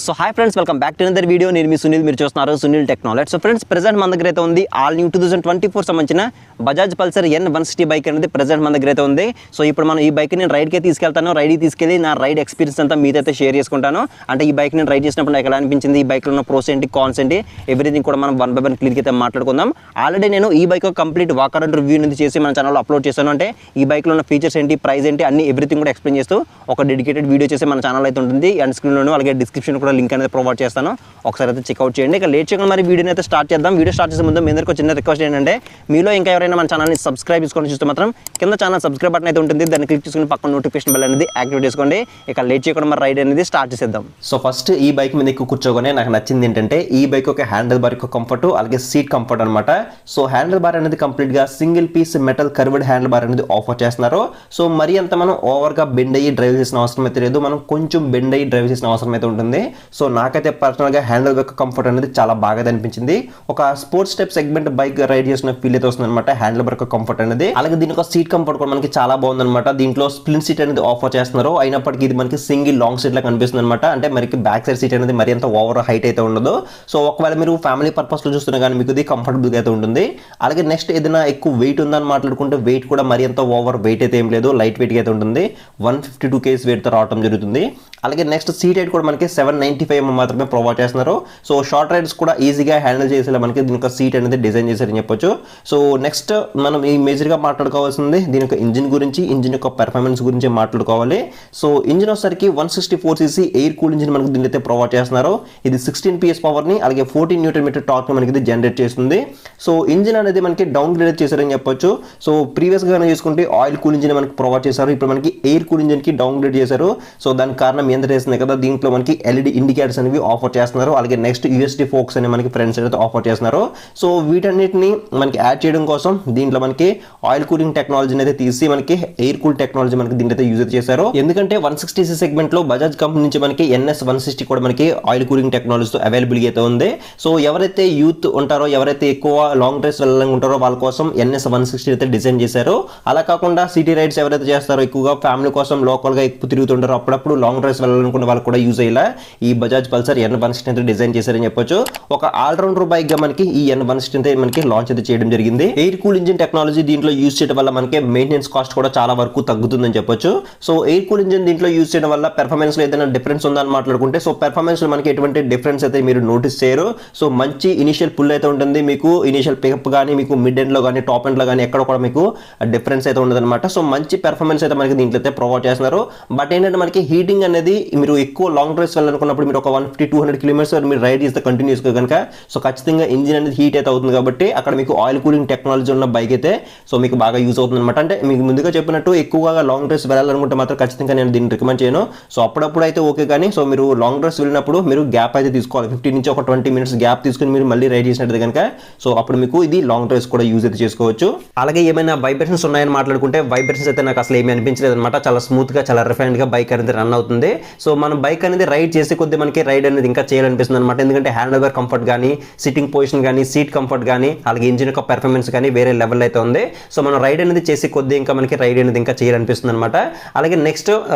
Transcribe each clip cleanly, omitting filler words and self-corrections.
So hi friends, welcome back to another video. నేను మీ సునీల్, మీరు చూస్తున్నారు Sunil technology. So friends, present మన దగ్గర అయితే ఉంది ఆల్ న్యూ 2024 సంబంధించిన బజాజ్ పల్సర్ N160 బైక్ అనేది ప్రెజెంట్ మన దగ్గర అయితే ఉంది. సో ఇప్పుడు మనం ఈ బైక్ నేను రైడ్కి తీసుకెళ్తాను. రైడ్కి తీసుకెళ్ళి నా రైడ్ ఎక్స్పీరియన్స్ అంతా మీతో అయితే షేర్ చేసుకుంటాను. అంటే ఈ బైక్ నేను రైడ్ చేసినప్పుడు నాకు ఎలా అనిపించింది, ఈ బైక్లో ఉన్న ప్రోస్ ఏంటి, కాన్స్ ఏంటి, ఎవ్రీథింగ్ కూడా మనం వన్ బై వన్ క్లియర్గా అయితే మాట్లాడుకుందాం. ఆల్రెడీ నేను ఈ bike complete walk around review అనేది చేసి మన ఛానల్లో అప్లోడ్ చేశాను. అంటే ఈ బైక్లో ఉన్న ఫీచర్స్ ఏంటి, ప్రైస్ ఏంటి, అన్ని ఎవ్రీథింగ్ కూడా ఎక్స్ప్లెయిన్ చేస్తూ ఒక డెడికేటెడ్ వీడియో చేసి మన ఛానల్ అయితే ఉంటుంది. అండ్ స్క్రీన్లోనూ అలాగే డిస్క్రిప్షన్ కూడా లింక్ అనేది ప్రొవైడ్ చేస్తాను. ఒకసారి అయితే చెక్అవుట్ చేయండి. ఇక లేట్ చేయకుండా మరి వీడియోని అయితే స్టార్ట్ చేద్దాం. వీడియో స్టార్ట్ చేసే ముందు మీ అందరికీ చిన్న రిక్వెస్ట్ ఏంటంటే, మీలో ఇంకా ఎవరైనా మన ఛానల్ని సబ్స్క్రైబ్ చేసుకొని చూస్తే మాత్రం కింద ఛానల్ సబ్స్క్రైబ్ బటన్ అయితే ఉంటుంది. దాన్ని క్లిక్ చేసుకుని పక్కన నోటిఫికేషన్ బెల్ అనేది యాక్టివేట్ చేసుకోండి. ఇక లేట్ చేయకుండా మరి రైడ్ అనేది స్టార్ట్ చేసేద్దాం. సో ఫస్ట్ ఈ బైక్ మీద ఎక్కువ కూర్చోగానే నాకు నచ్చింది ఏంటంటే, ఈ బైక్ ఒక హ్యాండిల్ బార్ యొక్క కంఫర్ట్, అలాగే సీట్ కంఫర్ట్ అనమాట. సో హ్యాండిల్ బార్ అనేది కంప్లీట్ గా single piece metal curved handle bar అనేది ఆఫర్ చేస్తున్నారు. సో మరి అంత మనం ఓవర్ గా బెండ్ అయ్యి డ్రైవ్ చేసిన అవసరం అయితే లేదు, మనం కొంచెం బెండ్ అయ్యి డ్రైవ్ చేసిన అవసరం అయితే ఉంటుంది. సో నాకైతే పర్సనల్ గా హ్యాండిల్ యొక్క కంఫర్ట్ అనేది చాలా బాగా అనిపించింది. ఒక sports type segment bike ride చేసిన ఫీల్ అయితే వస్తుంది అనమాట హ్యాండిల్ బార్ యొక్క కంఫర్ట్ అనేది. అలాగే దీని ఒక సీట్ కంఫర్ట్ కూడా మనకి చాలా బాగుంది అనమాట. దీంట్లో స్ప్లిట్ సీట్ అనేది ఆఫర్ చేస్తున్నారు. అయినప్పటికీ ఇది మనకి సింగిల్ లాంగ్ సీట్ లా కనిపిస్తుంది అనమాట. అంటే మనకి బ్యాక్ సైడ్ సీట్ అనేది మరి అంత ఓవర్ హైట్ అయితే ఉండదు. సో ఒకవేళ మీరు ఫ్యామిలీ పర్పస్ లో చూస్తున్నా కానీ మీకు ఇది కంఫర్టబుల్ గా అయితే ఉంటుంది. అలాగే నెక్స్ట్ ఏదైనా ఎక్కువ వెయిట్ ఉందని మాట్లాడుకుంటే, వెయిట్ కూడా మరి అంత ఓవర్ వెయిట్ అయితే ఏం లేదు, లైట్ వెయిట్ గా అయితే ఉంటుంది. 152 kg వెయిట్ తో రావడం జరుగుతుంది. అలాగే నెక్స్ట్ సీట్ హైట్ కూడా మనకి 795 mm మాత్రమే ప్రొవైడ్ చేస్తున్నారు. సో షార్ట్ రైడ్స్ కూడా ఈజీగా హ్యాండిల్ చేసేలా మనకి దీని యొక్క సీట్ అనేది డిజైన్ చేశారని చెప్పొచ్చు. సో నెక్స్ట్ మనం ఈ మేజర్ గా మాట్లాడుకోవాల్సింది దీని యొక్క ఇంజిన్ గురించి, ఇంజిన్ యొక్క పెర్ఫార్మెన్స్ గురించి మాట్లాడుకోవాలి. సో ఇంజిన్ వచ్చేసరికి 164cc ఎయిర్ కూల్ ఇంజిన్ మనకి దీని అయితే ప్రొవైడ్ చేస్తున్నారు. ఇది 16 PS పవర్ ని అలాగే 14 Nm టార్క్ మనకి ఇది జనరేట్ చేస్తుంది. సో ఇంజిన్ అనేది మనకి డౌన్ గ్రేడ్ చేశారని చెప్పొచ్చు. సో ప్రీవియస్ గా చూసుకుంటే ఆయిల్ కూల్ ఇంజిన్ మనకి ప్రొవైడ్ చేశారు. ఇప్పుడు మనకి ఎయిర్ కూల్ ఇంజిన్ కి డౌన్ గ్రేడ్ చేశారు. సో దానికి కారణం ఎంత చేస్తుంది కదా, దీంట్లో మనకి LED ఇండికేటర్స్ అనేవి ఆఫర్ చేస్తున్నారు. అలాగే నెక్స్ట్ USD ఫోక్స్ అని మనకి ఫ్రంట్ సైడ్ అయితే ఆఫర్ చేస్తున్నారు. సో వీటన్నిటిని మనకి యాడ్ చేయడం కోసం దీంట్లో మనకి ఆయిల్ కూలింగ్ టెక్నాలజీని అయితే తీసి మనకి ఎయిర్ కూల్ టెక్నాలజీ మనకి దీంట్లో అయితే యూజ్ చేశారు. ఎందుకంటే 160cc సెగ్మెంట్ లో బజాజ్ కంపెనీ నుంచి మనకి NS160 కూడా మనకి ఆయిల్ కూలింగ్ టెక్నాలజీతో అవైలబుల్ అయితే ఉంది. సో ఎవరైతే యూత్ ఉంటారో, ఎవరైతే ఎక్కువ లాంగ్ డ్రైవ్స్ వెళ్ళాలని ఉంటారో వాళ్ళ కోసం NS160 అయితే డిజైన్ చేశారు. అలా కాకుండా సిటీ రైడ్స్ ఎవరైతే చేస్తారో, ఎక్కువగా ఫ్యామిలీ కోసం లోకల్ గా ఎక్కువ తిరుగుతుంటారో, అప్పుడప్పుడు లాంగ్ డ్రైవ్స్ వెళ్ళాలనుకున్న వాళ్ళు కూడా యూజ్ అయ్యేలా ఈ బజాజ్ పల్సర్ N160 అయితే డిజైన్ చేశారని చెప్పొచ్చు. ఒక ఆల్రౌండర్ బైక్ గా మనకి ఈ N160 అయితే మనకి లాంచ్ అయితే చేయడం జరిగింది. ఎయిర్ కూల్ ఇంజిన్ టెక్నాలజీ దీంట్లో యూజ్ చేయడం వల్ల మనకి మెయింటెనెన్స్ కాస్ట్ కూడా చాలా వరకు తగ్గుతుందని చెప్పొచ్చు. సో ఎయిర్ కూల్ ఇంజిన్ దీంట్లో యూజ్ చేయడం వల్ల పెర్ఫార్మెన్స్ లో ఏదైనా డిఫరెన్స్ ఉందని మాట్లాడుకుంటే, సో పెర్ఫార్మెన్స్ లో మనకి ఎటువంటి డిఫరెన్స్ అయితే మీరు నోటీస్ చేయరు. సో మంచి ఇనిషియల్ పుల్ అయితే ఉంటుంది మీకు. ఇనిషియల్ పికప్ కానీ, మీకు మిడ్ ఎండ్ లో కానీ, టాప్ ఎండ్ లో కానీ ఎక్కడ కూడా మీకు డిఫరెన్స్ అయితే ఉండదు అనమాట. సో మంచి పెర్ఫార్మెన్స్ అయితే మనకి దీంట్లో అయితే ప్రొవైడ్ చేస్తున్నారు. బట్ ఏంటంటే మనకి హీటింగ్ అనేది, మీరు ఎక్కువ లాంగ్ డ్రైవ్స్ వెళ్ళాలనుకున్నప్పుడు మీరు ఒక 150-200 km మీరు రైడ్ చేస్తే కంటిన్యూస్ గా కనుక, సో ఖచ్చితంగా ఇంజిన్ అనేది హీట్ అయితే అవుతుంది. కాబట్టి అక్కడ మీకు ఆయిల్ కూలింగ్ టెక్నాలజీ ఉన్న బైక్ అయితే సో మీకు బాగా యూజ్ అవుతుంది అనమాట. అంటే మీకు ముందుగా చెప్పినట్టు ఎక్కువగా లాంగ్ డ్రైవ్స్ వెళ్ళాలనుకుంటే మాత్రం ఖచ్చితంగా నేను దీన్ని రికమెండ్ చేయను. సో అప్పుడప్పుడు అయితే ఓకే, కానీ సో మీరు లాంగ్ డ్రైవ్స్ వెళ్ళినప్పుడు మీరు గ్యాప్ అయితే తీసుకోవాలి. 15 నుంచి ఒక 20 minutes గ్యాప్ తీసుకుని మీరు మళ్ళీ రైడ్ చేసినట్టు కనుక, సో అప్పుడు మీకు ఇది లాంగ్ డ్రైవ్స్ కూడా యూజ్ అయితే చేసుకోవచ్చు. అలాగే ఏమైనా వైబ్రేషన్స్ ఉన్నాయని మాట్లాడుకుంటే, వైబ్రేషన్స్ అయితే నాకు అసలు ఏమీ అనిపించలేదు అనమాట. చాలా స్మూత్ గా, చాలా రిఫైన్డ్ గా బైక్ అనేది రన్ అవుతుంది. సో మనం బైక్ అనేది రైడ్ చేసే కొద్ది మనకి రైడ్ అనేది ఇంకా చేయాలనిపిస్తుంది అనమాట. ఎందుకంటే హ్యాండ్ ఓవర్ కంఫర్ట్ కానీ, సిట్టింగ్ పొజిషన్ కానీ, సీట్ కంఫర్ట్ కానీ, అలాగే ఇంజిన్ యొక్క పెర్ఫార్మెన్స్ కానీ వేరే లెవెల్ అయితే ఉంది. సో మనం రైడ్ అనేది చేసే కొద్ది ఇంకా మనకి రైడ్ అనేది ఇంకా చేయాలనిపిస్తుంది అనమాట. అలాగే నెక్స్ట్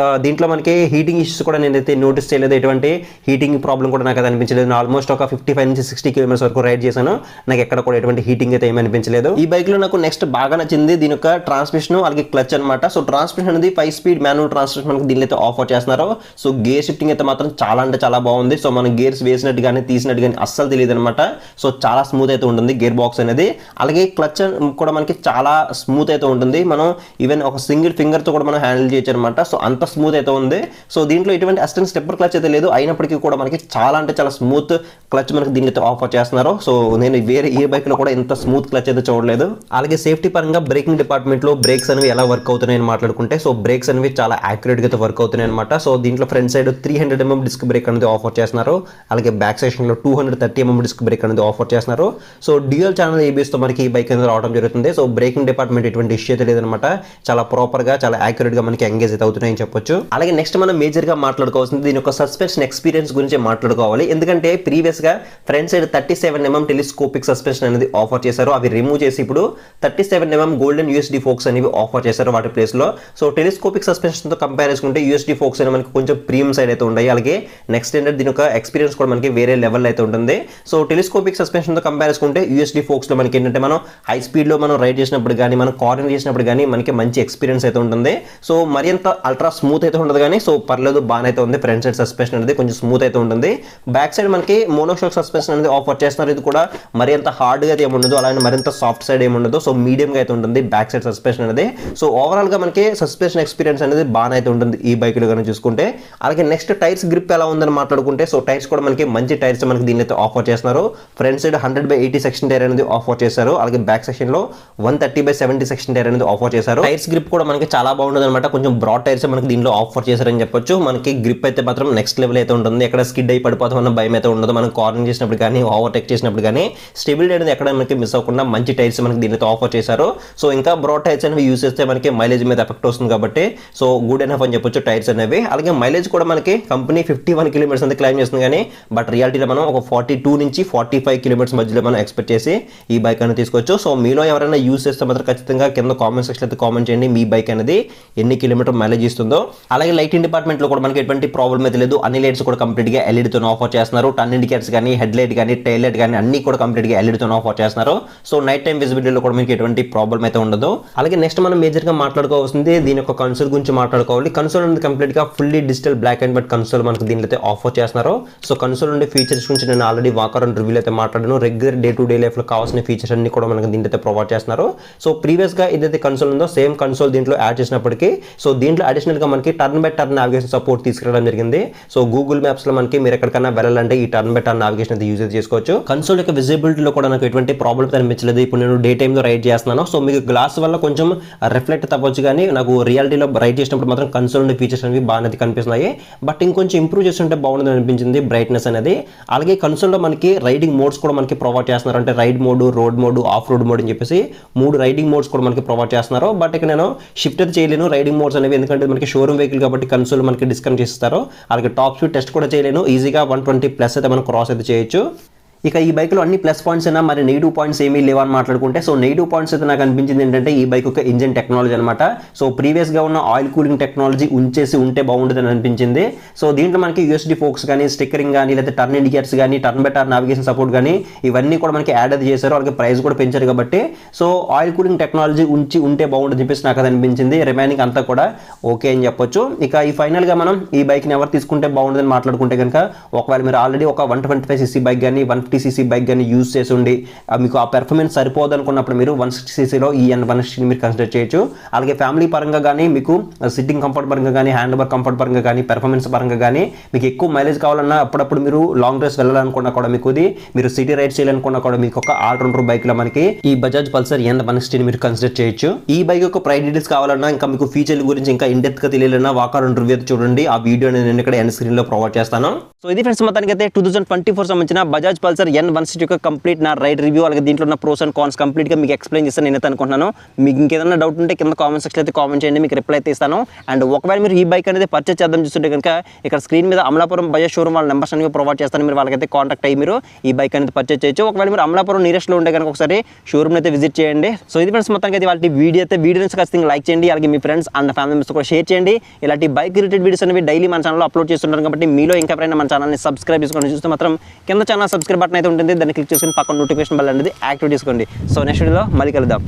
దీంట్లో మనకి హీటింగ్ ఇష్యూస్ కూడా నేనైతే నోటీస్ చేయలేదు. ఎటువంటి హీటింగ్ ప్రాబ్లం కూడా నాకు అది అనిపించలేదు. ఆల్మోస్ట్ ఒక 55 నుంచి 60 km వరకు రైడ్ చేశాను. నాకు ఎక్కడ కూడా ఎటువంటి హీటింగ్ అయితే ఏమీ అనిపించలేదు. ఈ బైక్ లో నాకు నెక్స్ట్ బాగా నచ్చింది దీని యొక్క ట్రాన్స్మిషన్, అలాగే క్లచ్ అనమాట. సో ట్రాన్స్మిషన్ అనేది 5 స్పీడ్ మాన్యువల్ ట్రాన్స్మిషన్ మనకి దీనిలో అయితే ఆఫర్ చేస్తున్నారు. సో గేర్ షిఫ్టింగ్ అయితే మాత్రం చాలా అంటే చాలా బాగుంది. సో మనం గేర్స్ వేసినట్టు కానీ, తీసినట్టు కానీ అస్సలు తెలియదు అనమాట. సో చాలా స్మూత్ అయితే ఉంటుంది గేర్ బాక్స్ అనేది. అలాగే క్లచ్ కూడా మనకి చాలా స్మూత్ అయితే ఉంటుంది. మనం ఈవెన్ ఒక సింగిల్ ఫింగర్ తో కూడా మనం హ్యాండిల్ చేయొచ్చు అనమాట. సో అంత స్మూత్ అయితే ఉంది. సో దీంట్లో ఎటువంటి అసిస్టెంట్ స్టెప్పర్ క్లచ్ అయితే లేదు. అయినప్పటికీ కూడా మనకి చాలా అంటే చాలా స్మూత్ క్లచ్ మనకి దీనిలో అయితే ఆఫర్ చేస్తున్నారు. సో నేను వేరే ఏ బైక్ లో కూడా ఇంత స్మూత్ క్లచ్ అయితే చూడలేదు. అలాగే సేఫ్టీ పరంగా బ్రేకింగ్ డిపార్ట్మెంట్ లో బ్రేక్స్ అనేవి ఎలా వర్క్ అవుతున్నాయని మాట్లాడుకుంటే, సో బ్రేక్స్ అనేవి చాలా యాక్యురేట్ గా అయితే వర్క్ అవుతున్నాయి అనమాట. సో దీంట్లో front side 300 mm disc brake అనేది ఆఫర్ చేస్తున్నారు. అలాగే బ్యాక్ సెక్షన్ లో 230 mm డిస్క్ బ్రేక్ అనేది ఆఫర్ చేస్తున్నారు. సో డ్యూయల్ ఛానల్ ABS తో మనకి ఈ బైక్ అనేది రావడం జరుగుతుంది. సో బ్రేకింగ్ డిపార్ట్మెంట్ ఎటువంటి ఇష్యూ అయితే లేదనమాట. చాలా ప్రాపర్ గా, చాలా యాక్యురేట్ గా మనకి ఎంగేజ్ అయితే అవుతున్నాయని చెప్పొచ్చు. అలాగే నెక్స్ట్ మనం మేజర్ గా మాట్లాడుకోవాల్సింది దీని యొక్క సస్పెన్షన్ ఎక్స్పీరియన్స్ గురించి మాట్లాడుకోవాలి. ఎందుకంటే ప్రీవియస్ గా front side 37 mm telescopic suspension అనేది ఆఫర్ చేశారు. అవి రిమూవ్ చేసి ఇప్పుడు 37 mm గోల్డెన్ USD ఫోక్స్ అనేవి ఆఫర్ చేశారు వాటి ప్లేస్ లో. సో టెలిస్కోపిక్ సస్పెన్షన్ తో కంపేర్ చేసుకుంటే USD ఫోక్స్ అనేవి మనకి కొంచెం ప్రీమియం సైడ్ అయితే ఉన్నాయి. అలాగే నెక్స్ట్ ఏంటంటే దీని యొక్క ఎక్స్పీరియన్స్ కూడా మనకి వేరే లెవెల్ అయితే ఉంటుంది. సో టెలిస్కోపిక్ సస్పెన్షన్తో కంపేర్ చేసుకుంటే యూఎస్డి ఫోక్స్లో మనకి ఏంటంటే మనం హై స్పీడ్లో మనం రైడ్ చేసినప్పుడు కానీ మనం కార్నర్ చేసినప్పుడు కానీ మనకి మంచి ఎక్స్పీరియన్స్ అయితే ఉంటుంది. సో మరింత అల్ట్రా స్మూత్ అయితే ఉండదు కానీ సో పర్లేదు బాగానే అయితే ఉంది. ఫ్రంట్ సైడ్ సస్పెన్షన్ అనేది కొంచెం స్మూత్ అయితే ఉంటుంది. బ్యాక్ సైడ్ మనకి మోనోషాక్ సస్పెన్షన్ అనేది ఆఫర్ చేస్తున్నారు. ఇది కూడా మరింత హార్డ్గా అయితే ఏముండదు, అలాగే మరింత సాఫ్ట్ సైడ్ ఏముండదు. సో మీడియంగా అయితే ఉంటుంది బ్యాక్ సైడ్ సస్పెన్షన్ అనేది. సో ఓవరాల్గా మనకి సస్పెన్షన్ ఎక్స్పీరియన్స్ అనేది బాగానే అయితే ఉంటుంది ఈ బైక్లో కనుక చూసుకుంటే. అలాగే నెక్స్ట్ టైర్స్ గ్రిప్ ఎలా ఉందని మాట్లాడుకుంటే సో టైర్స్ కూడా మనకి మంచి టైర్స్ మనకి దీని అయితే ఆఫర్ చేస్తున్నారు. ఫ్రంట్ సైడ్ 100/80 సెక్షన్ టైర్ అనేది ఆఫర్ చేశారు. అలాగే బ్యాక్ సెక్షన్ లో 130/70 సెక్షన్ టైర్ అనేది ఆఫర్ చేశారు. టైర్స్ గ్రిప్ కూడా మనకి చాలా బాగుంటుంది అనమాట. కొంచెం బ్రాడ్ టైర్స్ మనకి దీనిలో ఆఫర్ చేశారని చెప్పొచ్చు. మనకి గ్రిప్ అయితే మాత్రం నెక్స్ట్ లెవెల్ అయితే ఉంటుంది. ఎక్కడ స్కిడ్ అయి పడిపోతాం అన్న భయం అయితే ఉండదు. మనం కార్నింగ్ చేసినప్పుడు కానీ ఓవర్టేక్ చేసినప్పుడు కానీ స్టెబిలిటీ అనేది ఎక్కడ మనకి మిస్ అవ్వకుండా మంచి టైర్స్ మనకి దీనితో ఆఫర్ చేశారు. సో ఇంకా బ్రాడ్ టైర్స్ అనేవి యూస్ చేస్తే మనకి మైలేజ్ మీద ఎఫెక్ట్ వస్తుంది కాబట్టి సో గుడ్ ఎనఫ్ అని చెప్పొచ్చు టైర్స్ అనేవి. అలాగే మైలేజ్ కూడా మనకి కంపెనీ 51 కిలోమీటర్స్ అంతా క్లైమ్ చేస్తుంది కానీ బట్ రియాలిటీలో మనం ఒక 42 నుంచి 45 కిలోమీటర్స్ మధ్యలో మనం ఎక్స్పెక్ట్ చేసి ఈ బైక్ అనేది తీసుకోవచ్చు. సో మీలో ఎవరైనా యూస్ చేస్తే మాత్రం ఖచ్చితంగా కింద కామెంట్ సెక్షన్ అయితే కామెంట్ చేయండి మీ బైక్ అనేది ఎన్ని కిలోమీటర్ మైలేజ్ ఇస్తుందో. అలాగే లైటింగ్ డిపార్ట్మెంట్లో కూడా మనకి ఎటువంటి ప్రాబ్లం అయితే లేదు. అన్ని లైట్స్ కూడా కంప్లీట్గా ఎల్ఈడితో ఆఫర్ చేస్తున్నారు. టర్న్ ఇండికేటర్స్ కానీ హెడ్ లైట్ కానీ టైల్ లైట్ కానీ అన్ని కూడా కంప్లీట్గా ఎల్ఈడితో ఆఫర్ చేస్తున్నారు. సో నైట్ టైం విజిబిలిటీలో కూడా మీకు ఎటువంటి ప్రాబ్లం అయితే ఉండదు. అలాగే నెక్స్ట్ మనం మేజర్గా మాట్లాడుకోవాల్సింది దీని యొక్క కన్సోల్ గురించి మాట్లాడుకోవాలి. కన్సోల్ అనేది కంప్లీట్గా fully digital black and white console మనకి దీనిలో అయితే ఆఫర్ చేస్తున్నారు. సో కన్సోల్ ఉండే ఫీచర్స్ గురించి నేను ఆల్రెడీ వాకర్ అండ్ రివ్యూలో అయితే మాట్లాడాను. రెగ్యులర్ డే టు డే లైఫ్లో కావాల్సిన ఫీచర్స్ అన్ని కూడా మనకి దీంట్లో అయితే ప్రొవైడ్ చేస్తున్నారు. సో ప్రీవియస్గా ఏదైతే కన్సోల్ ఉందో సేమ్ కన్సోల్ దీంట్లో యాడ్ చేసినప్పటికీ సో దీంట్లో అడిషనల్గా మనకి turn by turn navigation support తీసుకురావడం జరిగింది. సో గూగుల్ మ్యాప్స్లో మనకి మీరు ఎక్కడికైనా వెళ్ళాలంటే ఈ టర్న్ బై టర్న్ నావిగేషన్ అయితే యూజ్ చేసుకోవచ్చు. కన్సోల్ యొక్క విజిబిలిటీలో కూడా నాకు ఎటువంటి ప్రాబ్లమ్స్ అనిపించలేదు. ఇప్పుడు నేను డే టైంలో రైడ్ చేస్తున్నాను. సో మీకు గ్లాస్ వల్ల కొంచెం రిఫ్లెక్ట్ తప్పొచ్చు కానీ నాకు రియాలిటీలో రైడ్ చేసినప్పుడు మాత్రం కన్సోల్ ఉండే ఫీచర్స్ అనేవి బాగానే కనిపిస్తున్నాయి. బట్ ఇంకొంచెం ఇంప్రూవ్ చేస్తుంటే బాగుంటుంది అనిపించింది బ్రైట్నెస్ అనేది. అలాగే కన్సోల్లో మనకి రైడింగ్ మోడ్స్ కూడా మనకి ప్రొవైడ్ చేస్తున్నారు. అంటే ride mode, road mode, off road mode అని చెప్పేసి 3 రైడింగ్ మోడ్స్ కూడా మనకి ప్రొవైడ్ చేస్తున్నారు. బట్ ఇక్కడ నేను షిఫ్ట్ అయితే చేయలేను రైడింగ్ మోడ్స్ అనేవి, ఎందుకంటే మనకి షోరూమ్ వెహికల్ కాబట్టి కన్సోల్ మనకి డిస్కనెక్ట్ చేస్తారు. అలాగే టాప్ స్పీడ్ టెస్ట్ కూడా చేయలేను. ఈజీగా 120+ అయితే మనం క్రాస్ అయితే చేయొచ్చు. ఇక ఈ బైక్లో అన్ని ప్లస్ పాయింట్స్ అయినా మరి నెగిటివ్ పాయింట్స్ ఏమీ లేవని మాట్లాడుకుంటే సో నెగిటివ్ పాయింట్స్ అయితే నాకు అనిపించింది ఏంటంటే ఈ బైక్ యొక్క ఇంజిన్ టెక్నాలజీ అనమాట. సో ప్రీవియస్గా ఉన్న ఆయిల్ కూలింగ్ టెక్నాలజీ ఉంటే బాగుంటుందని అనిపించింది. సో దీంట్లో మనకి యూఎస్డి ఫోక్స్ కానీ స్టిక్కరింగ్ కానీ లేదా టర్న్ ఇండికేటర్స్ కానీ turn by turn navigation support కానీ ఇవన్నీ కూడా మనకి యాడ్ అయితే చేశారు. అలాగే ప్రైస్ కూడా పెంచారు కాబట్టి సో ఆయిల్ కూలింగ్ టెక్నాలజీ ఉంటే బాగుంటుంది చెప్పేసి నాకు అది అనిపించింది. రిమైనింగ్ అంతా కూడా ఓకే అని చెప్పొచ్చు. ఇక ఈ ఫైనల్గా మనం ఈ బైక్ని ఎవరు తీసుకుంటే బాగుంటుందని మాట్లాడుకుంటే కనుక ఒకవేళ మీరు ఆల్రెడీ ఒక 125cc బైక్ కానీ 150cc బైక్ కానీ యూజ్ చేసి ఉండి మీకు ఆ పెర్ఫార్మెన్స్ సరిపోదు అనుకున్నప్పుడు మీరు 160cc ఈ N160 మీరు కన్సిడర్ చేయొచ్చు. అలాగే ఫ్యామిలీ పరంగా కానీ మీకు సిట్టింగ్ కంఫర్ట్ పరంగా కానీ హ్యాండ్ ఓవర్ కంఫర్ట్ పరంగా కానీ పెర్ఫార్మెన్స్ పరంగా కానీ మీకు ఎక్కువ మైలేజ్ కావాలన్నా అప్పుడప్పుడు మీరు లాంగ్ డ్రైవ్స్ వెళ్ళాలనుకున్నా కూడా మీకు మీరు సిటీ రైడ్ చేయాలనుకున్నా కూడా మీకు ఒక ఆల్రౌండర్ బైక్ లో మనకి ఈ బజాజ్ పల్సర్ N160 మీరు కన్సిడర్ చేయొచ్చు. ఈ బైక్ యొక్క ప్రైస్ డీటెయిల్స్ కావాలన్నా ఇంకా మీకు ఫీచర్ల గురించి ఇంకా ఇన్ డెప్త్ గా తెలియాలన్నా వాకర్ అండ్ రివ్యూ చూడండి. ఆ వీడియో నేను ఇక్కడ ఎండ్ స్క్రీన్ లో ప్రొవైడ్ చేస్తాను. సో ఇది ఫ్రెండ్స్ మొత్తానికి అయితే 2024 సంబంధించిన బజాజ్ పల్సర్ N160 యొక్క కంప్లీట్ నా రైడ్ రివ్యూ అలాగే దీంట్లో ఉన్న ప్రోస్ అండ్ కాన్స్ కంప్లీట్ గా మీకు ఎక్స్ప్లెయిన్ చేస్తాను నేనైతే అనుకుంటున్నాను. మీకు ఇంకేదైనా డౌట్ ఉంటే కింద కామెంట్ సెక్షన్ అయితే కామెంట్ చేయండి, మీకు రిప్లై అయితే ఇస్తాను. అండ్ ఒకవేళ మీరు ఈ బైక్ అనేది పర్చేస్ చేద్దాం చూస్తుంటే కనుక ఇక్కడ స్క్రీన్ మీద అమలాపురం బజాజ్ షోరూమ్ వాళ్ళ నెంబర్స్ అనేవి ప్రొవైడ్ చేస్తాను. మీరు వాళ్ళకైతే కాంటాక్ట్ అయ్యి మీరు ఈ బైక్ అనేది పర్చేస్ చేయొచ్చు. ఒకవేళ మీరు అమలాపురం నియరెస్ట్ లో ఉంటే కనుక ఒకసారి షోరూమ్ అయితే విజిట్ చేయండి. సో ఇది ఫ్రెండ్స్ మొత్తానికి అయితే వాళ్ళ వీడియోని ఖచ్చితంగా లైక్ చేయండి. అలాగే మీ ఫ్రెండ్స్ అండ్ ఫ్యామిలీ మెంబర్స్ కూడా షేర్ చేయండి. ఇలాంటి బైక్ రిలేటెడ్ వీడియోస్ అనేవి డైలీ మన ఛానల్లో అప్లోడ్ చేస్తుంటారు కాబట్టి మీలో ఇంకా ఎవరైనా మన ఛానల్ని సబ్స్క్రైబ్ చేసుకొని చూస్తే మాత్రం కింద ఛానల్ సబ్స్క్రైబ్ బటన్ అయితే ఉంటుంది. దాన్ని క్లిక్ చేసుకుని పక్కన నోటిఫికేషన్ బెల్ అనేది యాక్టివేట్ చేసుకోండి. సో నెక్స్ట్ వీడియోలో మళ్ళీ కలుద్దాం.